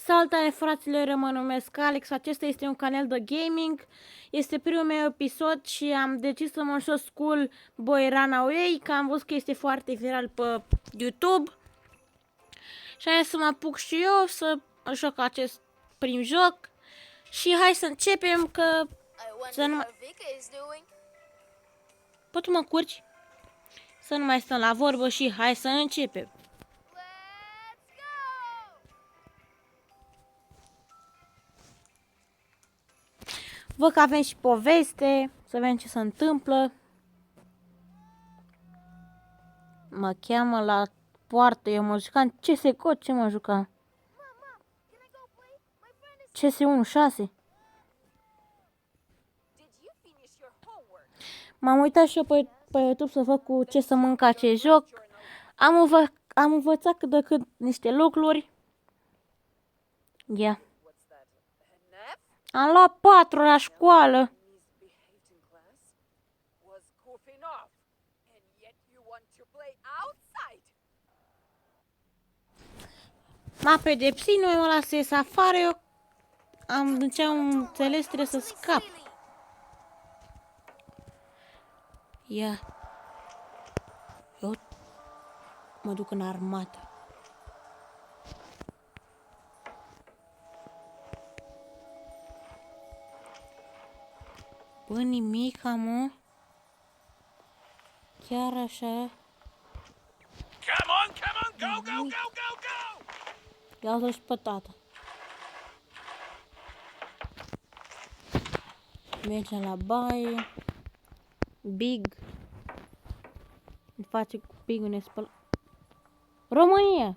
Salutare fraților, mă numesc Alex, acesta este un canal de gaming, este primul meu episod și am decis să mă joc School Boy Runaway, că am văzut că este foarte viral pe YouTube. Și hai să mă apuc și eu să joc acest prim joc și hai să începem că să nu mai... Pot mă curci? Să nu mai stăm la vorbă și hai să începem. Văd că avem și poveste, să vedem ce se întâmplă. Mă cheamă la poartă, eu mă jucam CSGO, ce mă jucam? CS16. M-am uitat și eu pe YouTube să văd cu ce să mănânc acest joc. Am învățat cât de cât niște lucruri. Ia. Am luat 4 la școală. M-a pedepsit, nu mă lasă să ies afară, eu din ce am înțeles trebuie să scap. Ia. Eu mă duc în armată. Bă, nimica, mă. Chiar așa. Come on, go, go, go, go, go! Ia-o și pe tata. Mergem la baie. Big. Îmi face cu Big-ul, ne spălă. România!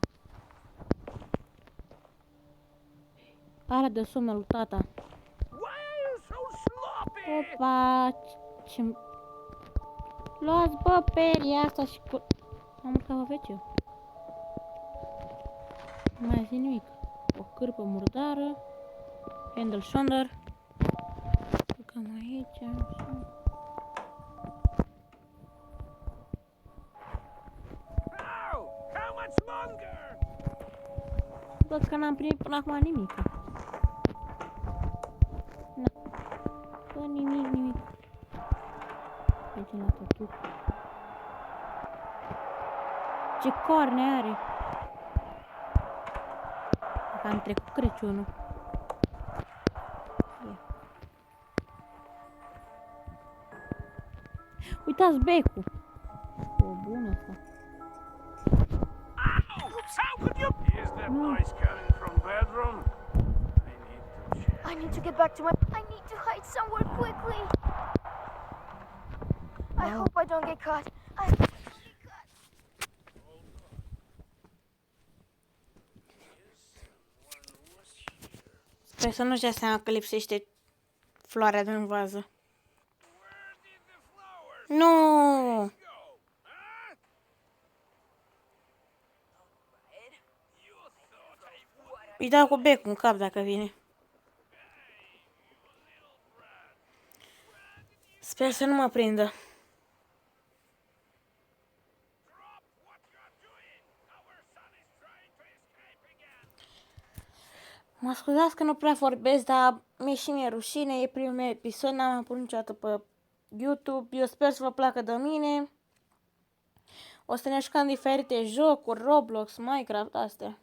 Pare de somnul lui tata. Opa! Ce... Luați, bă, peria asta și cu... Am urcat pe veciu. Nu mai zi nimic. O cârpă murdară. Handle shoulder. Cam aici. Așa. Bă, că n-am primit până acum nimic. Na. Bă, nimic. Mergem la tătuc. Ce corne are! Dacă am trecut Crăciunul. Ia. Uitați becul! O bună asta. I need to get back to my... I need to hide somewhere quickly. I hope I don't get caught. Sper să nu-și dea seama că lipsește floarea din vază. Nu! Îi dau cu becul în cap dacă vine. Sper să nu mă prindă. Mă scuzați că nu prea vorbesc, dar mi-e și mie rușine, e primul meu episod, n-am apărut niciodată pe YouTube. Eu sper să vă placă de mine. O să ne jucăm diferite jocuri, Roblox, Minecraft, astea.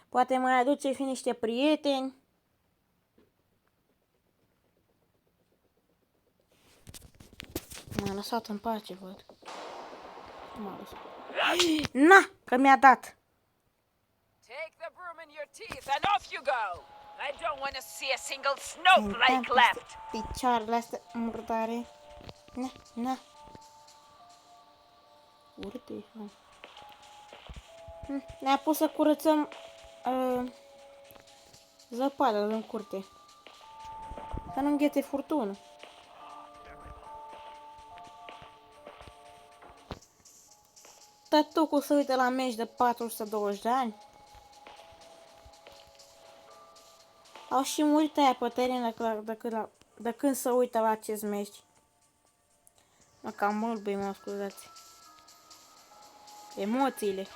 Poate mai aduce fi niște prieteni. M-a lăsat în pace, văd. M-a lăsat. Na, că mi-a dat. Take the broom in your teeth and off you go! I don't want to see a single snowflake left! Picioarele astea murdare. Na. Urâte. Ne-a pus să curățăm zăpadă în curte. Să nu înghete furtună. Tătucul se uită la meci de 420 de ani. Au și murit aia pe teren de când se uită la acest meci. Mă, cam mult, băi, mă scuzați. Emoțiile.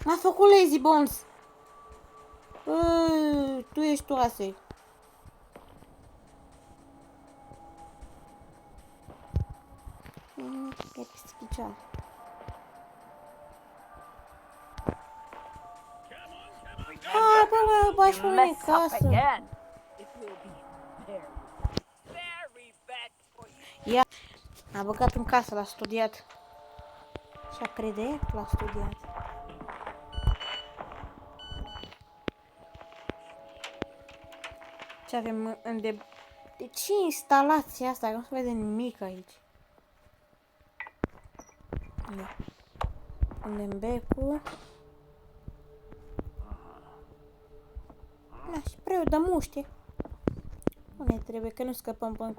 M-a făcut Lazy Bones. Tu ești toase. E pisichicea. Hai, bă, bași pe mine în casă. Ia, a băgat în casă, l-a studiat. Și-a crede că l-a studiat. Ce avem în de... De ce instalația asta? Că nu se vede nimic aici. Ia. Punem becul. Da, și preot de muște. Nu ne trebuie, că nu scăpăm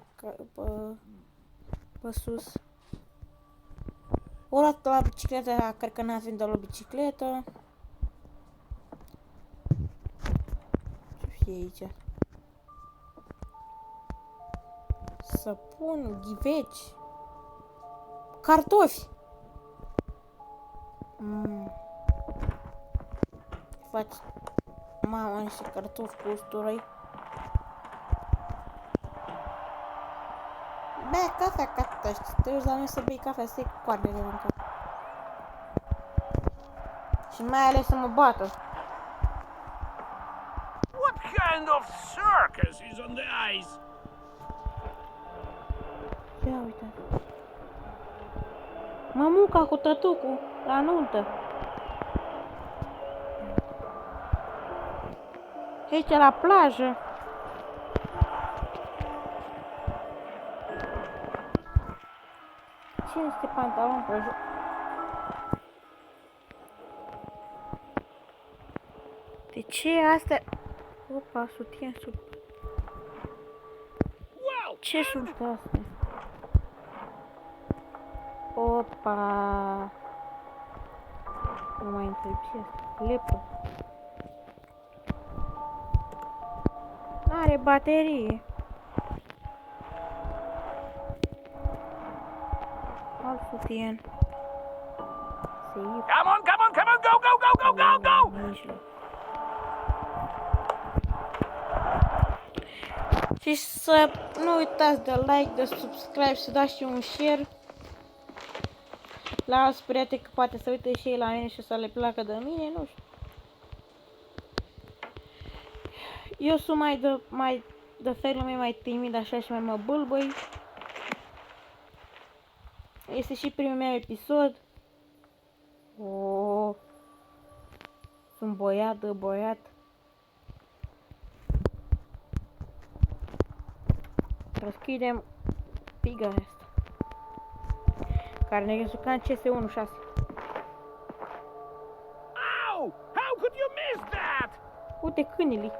pe sus. O luat la bicicletă, cred că n-avem de la bicicletă. Ce fie aici? Săpun, ghiveci, cartofi. Faci, mama, niște cartofi cu usturoi. Bea cafea, cafea, trebuie la noi să bei cafea, să iei coarnele în cap. Și mai ales să mă bată. What kind of circus is on the ice? Ia uitați. Mămuca cu tătucul la nuntă. Aici la plajă. Ce este pantalon pe jos? De ce asta? Opa, sutien sub. Ce sunt astea? Opa! Nu mai întreb ce asta. Lepă. N-are baterie. Alt sutien. Se iei. Come on, come on, come on, go, go, go, go, go, go! Mijloc. Și să nu uitați de like, de subscribe, să dați și un share la alți prieteni, că poate să uite și ei la mine și să le placă de mine, nu știu. Eu sunt mai de felul meu mai timid așa și mai mă bâlbăi. Este și primul meu episod. Oh. Sunt băiat. Deschidem piga asta. Care ne juca în CS1 6. Ow! How could you miss that? Uite câinile.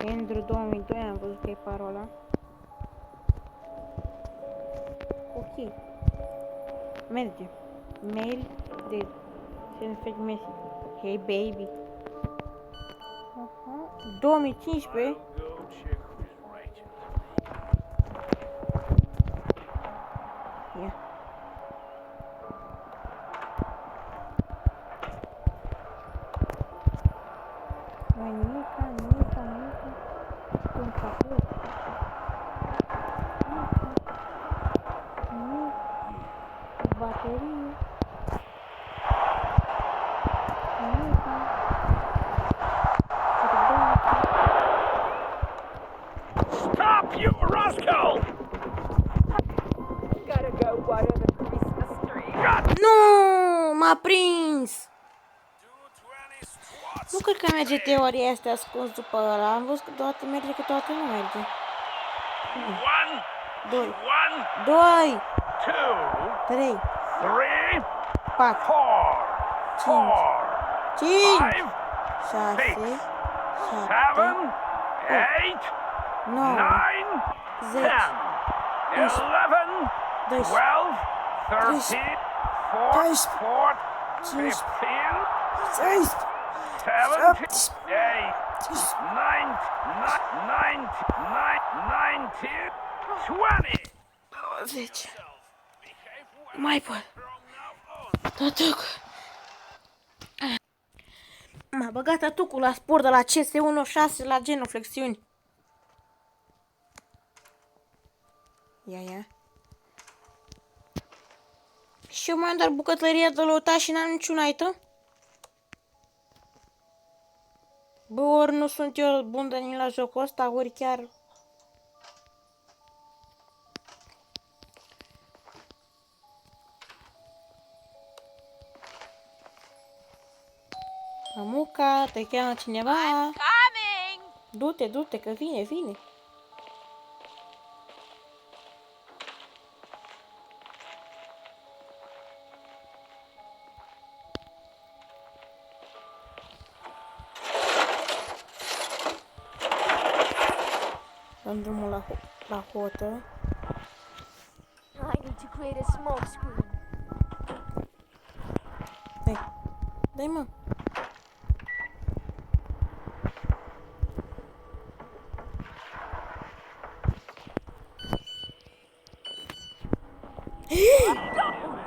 Andrew 2002 am văzut că e parola. Ok. Merge. Mail de Send Messi. Hey baby. 2015. Go check who's Rachel. Ia. Mai nimica. Un capul. Nimic. Baterie. Nimica. Stop, you rascal! Gotta go water the Christmas tree. Nu, m-a prins. 220 squats. Nu cred că merge teoria asta ascuns după ăla. Am văzut că toată merge, că toată nu merge. 1, 2, 1, 2, 2, 3, 3, 4, 4, 5, 5, 6, 7, 7, 8, 9, 9, 10, 10, 11, 12, 13, 14, 15, 16, 17, 18, 19, two, 20. 20. Behave well Mai pot. from now on. Tătuc. M-a băgat tătucul la sport de la CS1-6 la genoflexiuni. Ia. Și eu mai am doar bucătăria de lăutat și n-am niciun item? Bă, ori nu sunt eu bun de nimic la jocul ăsta, ori chiar... Mamuca, te cheamă cineva? Coming! Du-te, că vine. Dăm drumul la hotă. I need to create a smoke screen. Dai mă.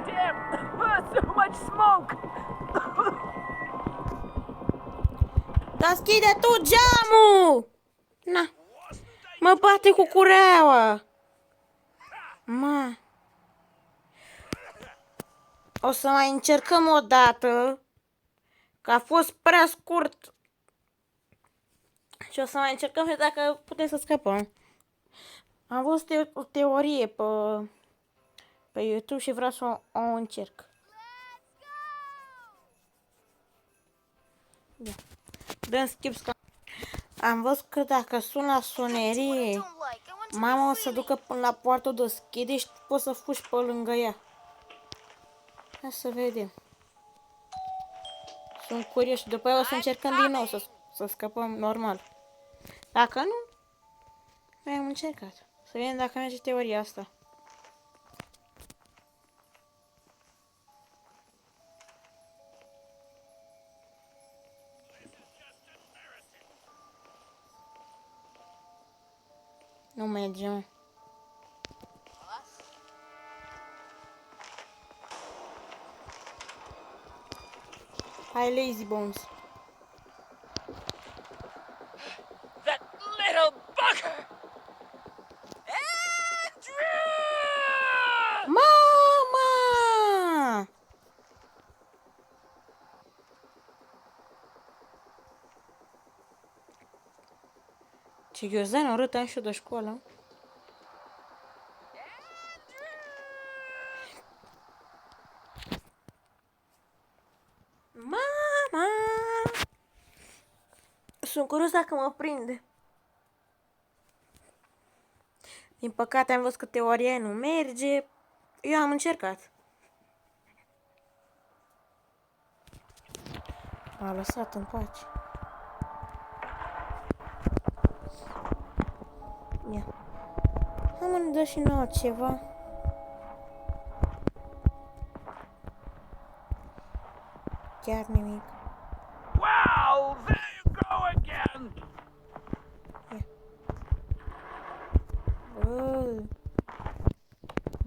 Damn! So much smoke! Deschide tu geamul! Na. Mă bate cu cureaua. Mă. O să mai încercăm o dată. Că a fost prea scurt. Și o să mai încercăm și dacă putem să scăpăm. Am văzut o teorie pe YouTube și vreau să o încerc. Ia. Dăm skip. Am văzut că dacă sun la sonerie, mama o să ducă până la poartă, o deschide și poți să fugi pe lângă ea. Hai să vedem. Sunt curios și după aia o să încercăm din nou să scăpăm normal. Dacă nu, noi am încercat. Să vedem dacă merge teoria asta. Nu merge, mă. Hai, Lazy Bones. That little bugger! Andrew! Mama! Ce ghiozdan urât am și eu de școală. Mama! Sunt curios dacă mă prinde. Din păcate am văzut că teoria nu merge. Eu am încercat. M-a lăsat în pace. Ia. Am ne dă și nouă ceva. Chiar nimic. Wow, there you go again.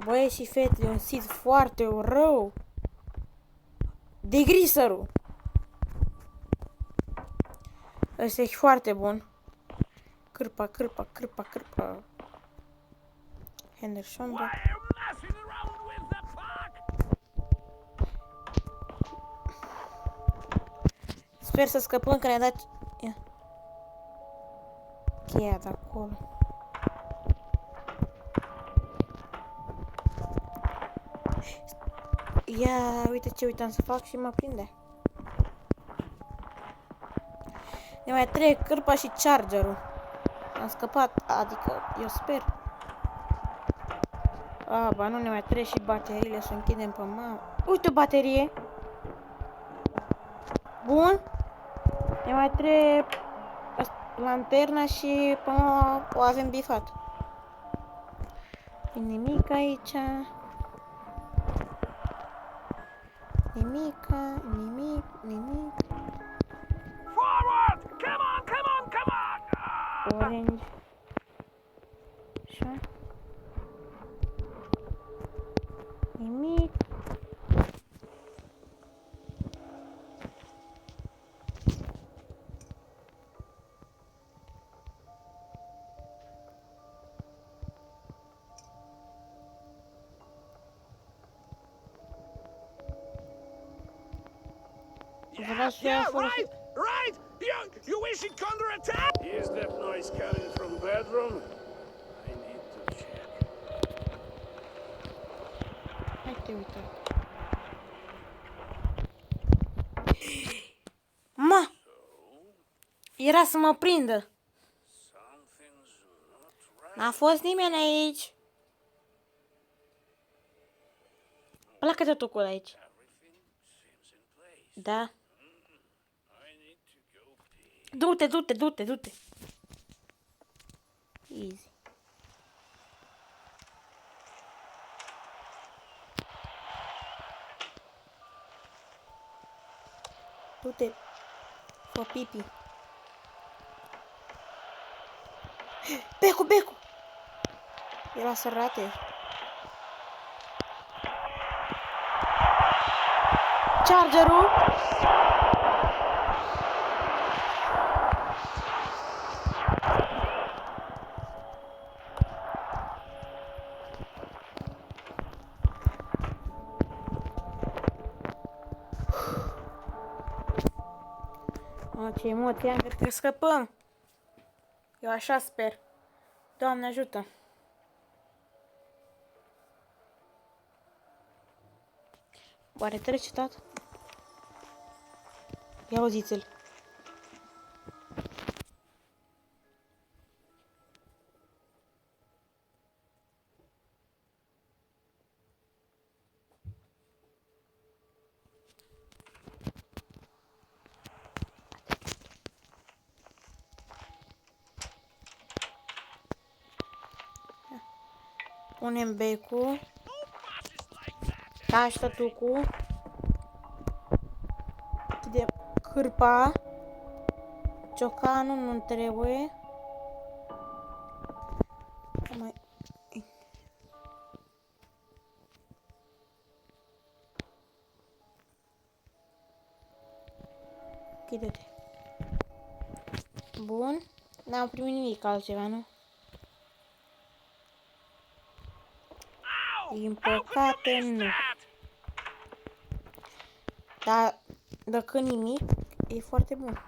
Băie și fete, e un sit foarte rău. De grisărul. Ăsta e foarte bun. Cârpa. Henderson. Why are you messing around with the park? Sper să scăpăm că ne-a dat... Ia. Cheia de acolo. Ia, uite ce uitam să fac și mă prinde. Ne mai trebuie cârpa și chargerul. Am scăpat, adică eu sper. A, ba nu, ne mai trebuie și bateriile să închidem pe mamă. Uite o baterie. Bun. Ne mai trebuie lanterna și pe mama o avem bifat. Nimic aici. Nimic. Forward! Come on! Orange. Vreau să ia fără... Right! You wish it counterattack? Is that noise coming from bedroom? I need to check. Hai te uite. Ma! Era să mă prindă. Something's not right. N-a fost nimeni aici. Pleacă-te tu cu aici. Everything seems in place. Da. I need to go pee. Du-te, du-te, du-te, du-te. Easy. Du-te. Fă pipi. Becu, becu! Era să rate. Chargerul! Ce emoție am, cred că scăpăm. Eu așa sper. Doamne ajută. Oare trece tot? Ia auziți-l. Punem becul. Taci tătucu. Închidem cârpa. Ciocanul nu trebuie. Mai... Închide-te. Bun. N-am primit nimic altceva, nu? Din păcate, nu. Dar dacă nimic, e foarte bun.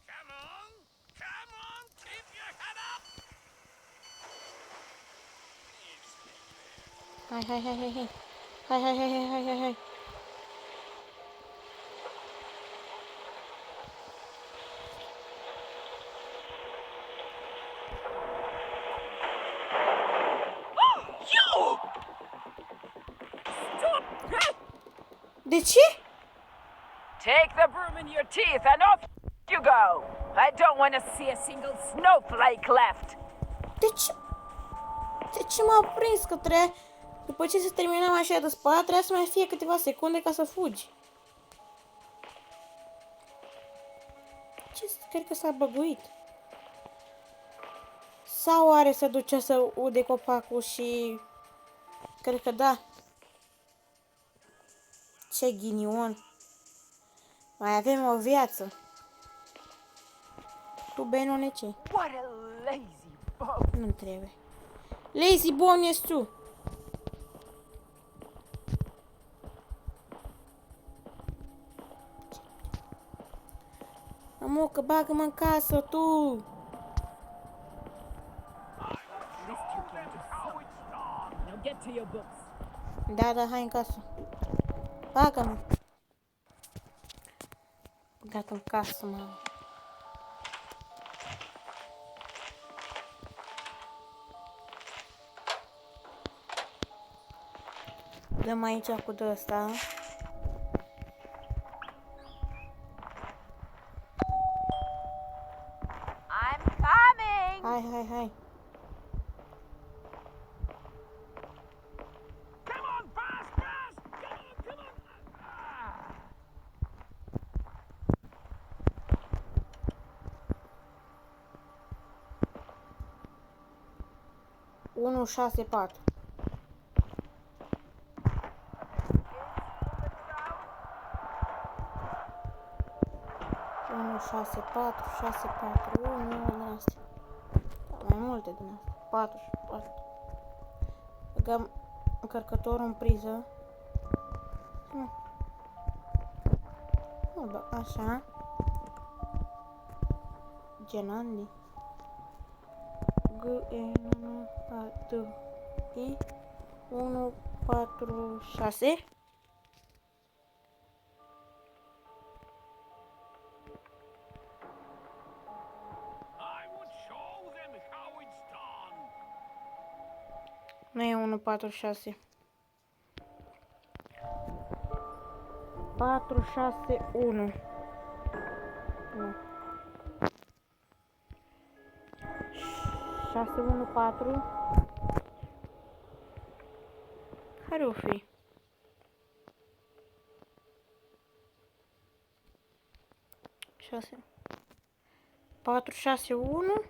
Come on, keep your head up. Hai, hai, hai, hai, hai. Hai, hai, hai, hai, hai, hai, hai. De ce? Take the broom in your teeth and off you go. I don't want to see a single snowflake left. De ce? De ce m-a prins că trebuie... După ce se termina mașina de spălat, trebuia să mai fie câteva secunde ca să fugi. Ce? Cred că s-a băguit. Sau are să duce să ude copacul și... Cred că da. Ce ghinion. Mai avem o viață. Tu, Benone, ce? What a lazy bug. Nu trebuie. Lazy bone ești tu. Amucă, bagă-mă în casă, tu. Now get to your books. Da, da, hai în casă. Bagă-mă. Băgat în casă, mamă. Dăm aici cu de ăsta. I'm coming! Hai, hai, hai. Come on, fast, fast! Come on! Ah. 164. Unu, 6, 4, 6, 4, 1, din astea. Mai multe din astea. 4. Băgăm încărcătorul în priză. Așa. Genandi. G-E-N-A-T-I 146. I would show them how it's done. Nu e 146. 461. Nu. 614. Care o fi? Șase. 461.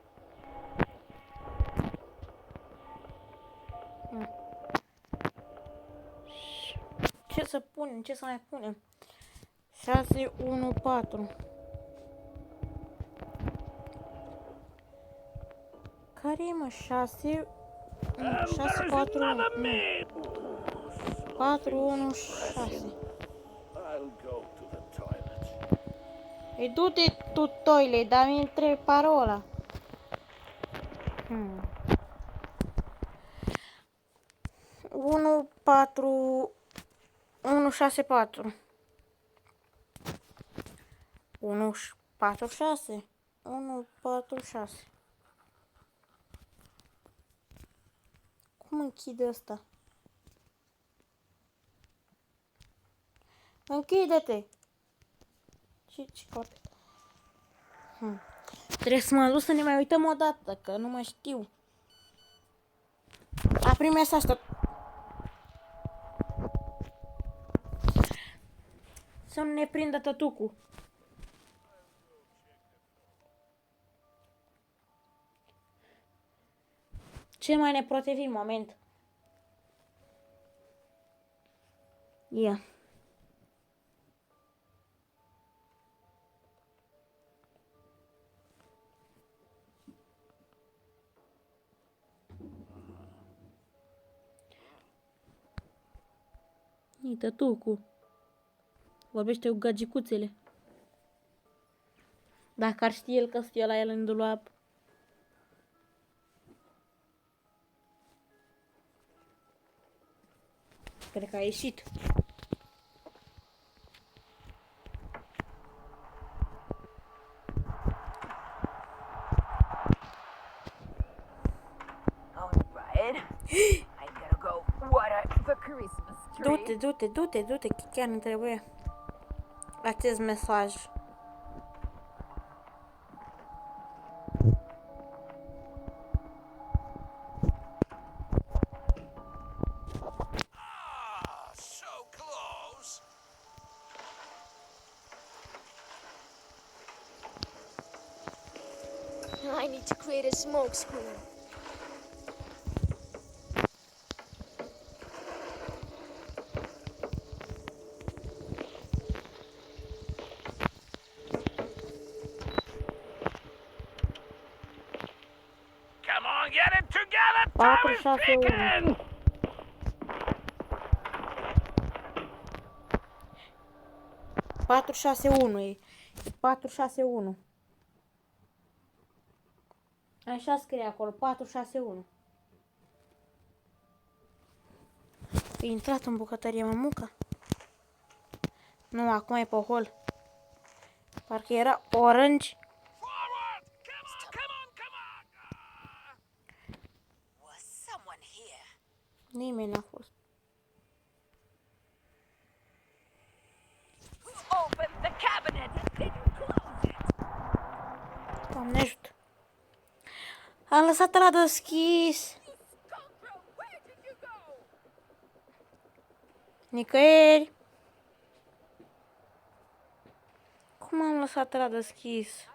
Ce să punem? Ce să mai punem? 614. Care e, mă? 6 6 4 1 4 1 6. I'll go to the toilet. Ei, du-te tu, toilet, dar mi întreb parola. 1 4 1 6 4 1 4 6 1 4 6. Cum închide ăsta? Închide-te! Ce corp? Trebuie să mă duc să ne mai uităm o dată, că nu mai știu. A primit asta. Să nu ne prindă tătucul. Ce mai nepotrivit moment. Ia. Uite tu vorbește cu gagicuțele. Dacă ar ști el că stie la el în dulap. Cred că a ieșit. Alright. I'm gonna go water the Christmas tree. Du-te, chiar nu trebuie. Acest mesaj. Ah, so close. I need to create a smoke screen. Come on, get it together. 4, Time is 6, 1. ticking. 461 e. 461. Așa scrie acolo, 461. E intrat în bucătărie mămuca? Nu, acum e pe hol. Parcă era orange. Forward. Come on. Was someone here? Nimeni n-a fost. Who opened the cabinet and didn't close it? Doamne ajută. Am lăsat la deschis. Scoundrel, where did you go? Nicăieri. Cum am lăsat la deschis?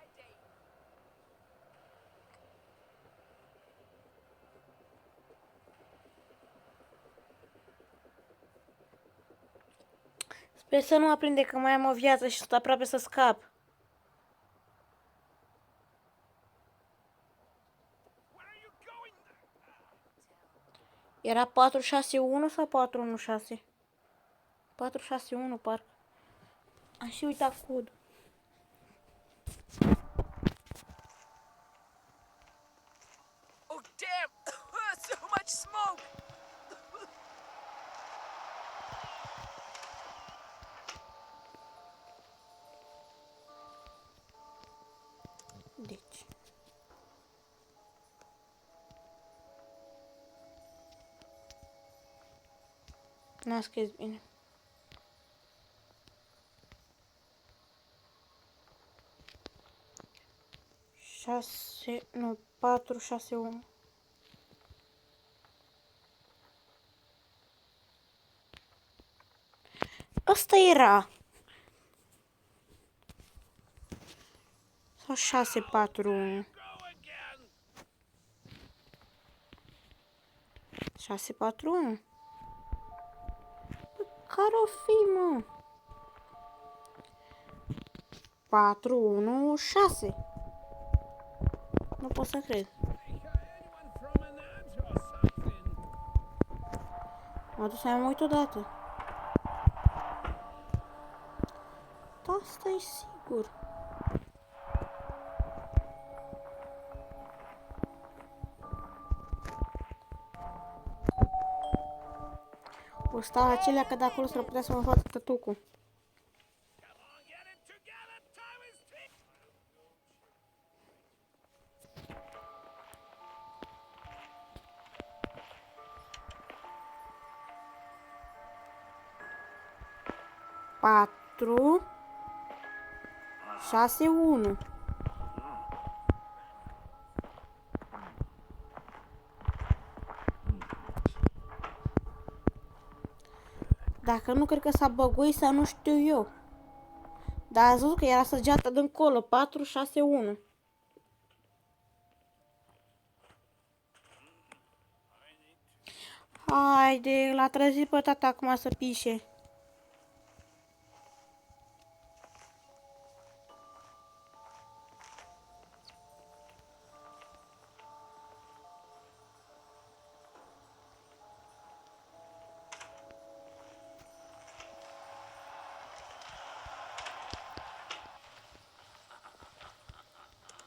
Sper să nu aprinde că mai am o viață și sunt aproape să scap. Where are you going? Era 461 sau 416? 461 parcă. Am și uitat codul. Oh, damn! So much smoke! Deci. N-a scris bine. Șase, nu, 461. Ăsta era. Sau 641. Go again. 641. Care o fi, mă? 416. Nu pot să cred. Anyone from an ant or something? Mă duc să mai uit odată. Da, asta e sigur. O stau acelea că de acolo s-ar putea să mă facă tătucul. Come on, get it together. Time is ticking. Patru, 6, 1. Dacă nu, cred că s-a băguit sau nu știu eu. Dar ați văzut că era săgeată dincolo. 4, 6, 1. Haide, l-a trezit pe tata acum să pișe.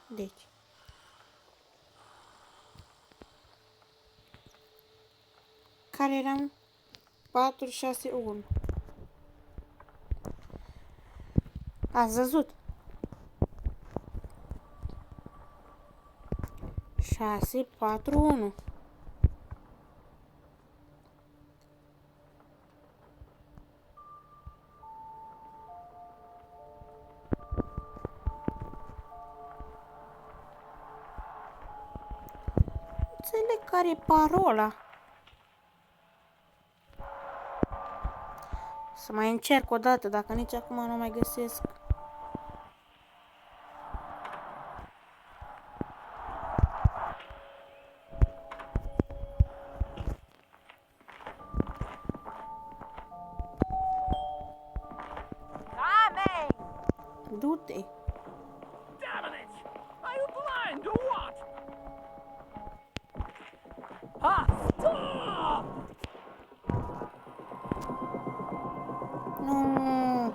Deci. Care eram? 4, 6, 1. Ați văzut? 6, 4, 1. Înțeleg care e parola. Să mai încerc o dată, dacă nici acum nu mai găsesc. Timing! Du-te! Damn it! Are you blind or what? Ah, stop! Nu!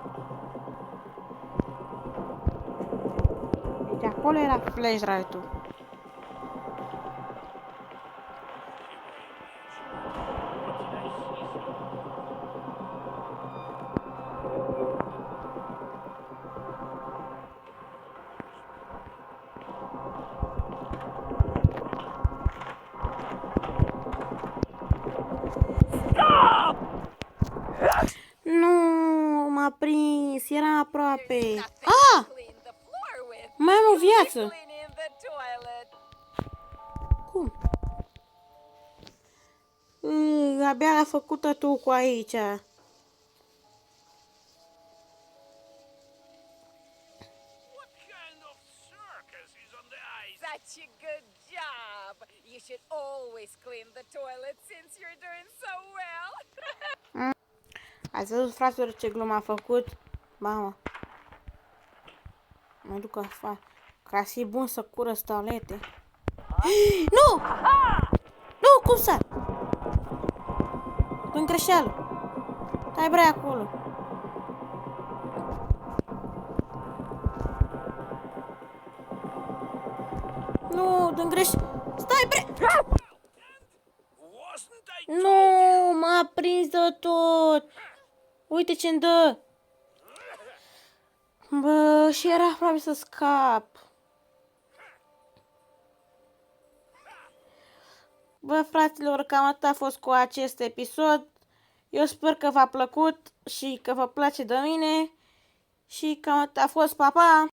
Deci acolo era flashlight-ul. Nu, m-a prins, era aproape. Ah! Clean the floor with. Mai am o viață. Cleaning the toilet. Cum? Abia a făcut tătucul aici. What kind of circus is on the ice? Such a good job. You should always clean the toilet since you're doing so well. Ați văzut, fraților, ce glumă a făcut? Mamă. Mă duc afară. Ca să-i bun să cură toalete. Nu! Nu, cum să? greșeală. Stai bre acolo. Nu, din greș... Stai bre! Wasn't I Nu, m-a prins de tot. Uite ce-mi dă. Bă, și era aproape să scap. Bă, fraților, cam atât a fost cu acest episod. Eu sper că v-a plăcut și că vă place de mine. Și cam atât a fost, pa, pa!